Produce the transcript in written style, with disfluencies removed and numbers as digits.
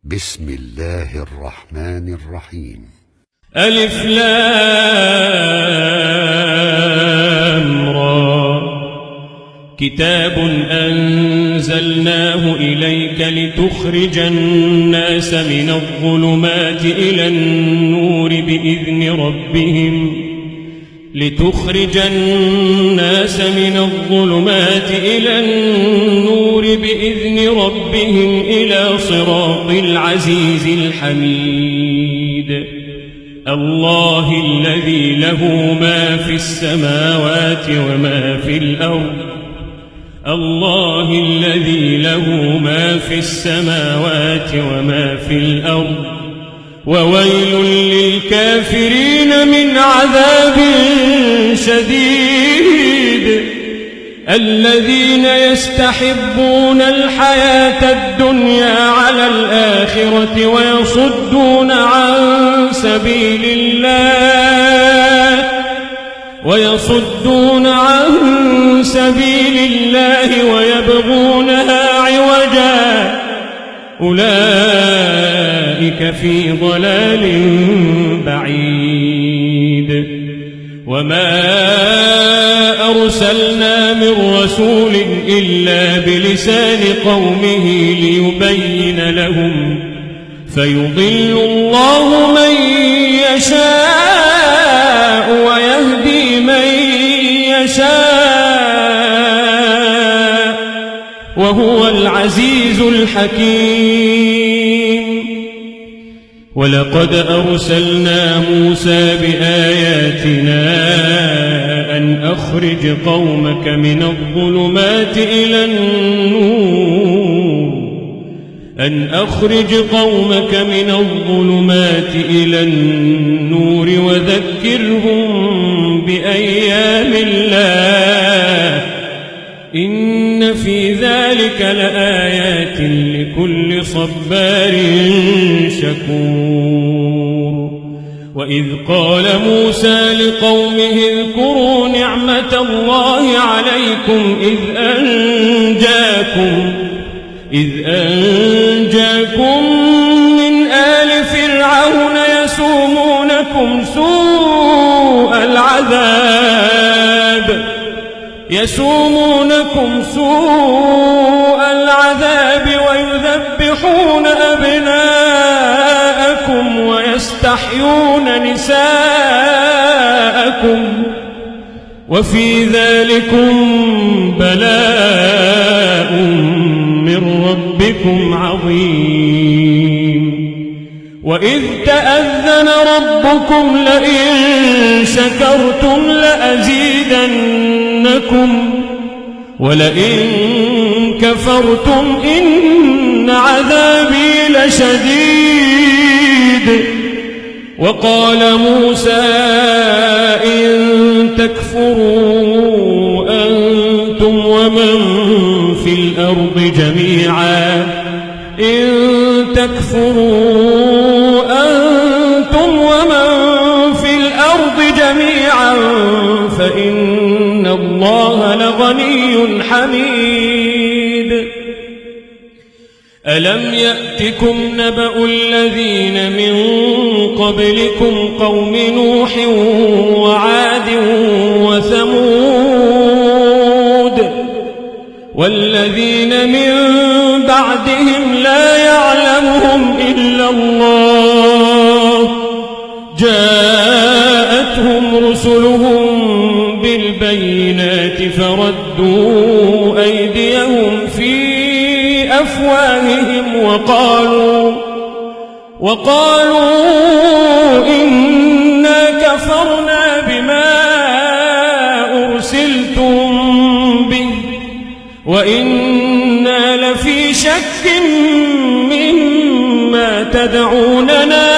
بسم الله الرحمن الرحيم. ألف لام را. كتاب أنزلناه إليك لتخرج الناس من الظلمات إلى النور بإذن ربهم إلى صراط العزيز الحميد. الله الذي له ما في السماوات وما في الأرض وويل للكافرين من عذاب شديد. الذين يستحبون الحياة الدنيا على الآخرة ويصدون عن سبيل الله ويبغونها عوجا أولئك في ضلال بعيد. وما أرسلنا من رسول إلا بلسان قومه ليبين لهم فيضل الله من يشاء ويهدي من يشاء وهو العزيز الحكيم. ولقد أرسلنا موسى بآياتنا أن أخرج قومك من الظلمات إلى النور وذكرهم بأيام الله إن في ذلك لآيات لكل صبار شكور. وإذ قال موسى لقومه اذكروا نعمة الله عليكم إذ أنجاكم من آل فرعون يسومونكم سوء العذاب ويذبحون أبناءكم ويستحيون نساءكم وفي ذلكم بلاء من ربكم عظيم. وإذ تأذن ربكم لئن شكرتم لأزيدنكم ولئن كفرتم إن عذابي لشديد. وقال موسى إن تكفروا أنتم ومن في الأرض جميعا فإن الله لغني حميد. ألم يأتكم نبأ الذين من قبلكم قوم نوح وعاد وثمود والذين من بعدهم لا يعلمهم إلا الله جاءتهم رسلهم بالبينات فردوا أيديهم في أفواههم وقالوا إنا كفرنا بما أرسلتم به وإنا لفي شك مما تدعوننا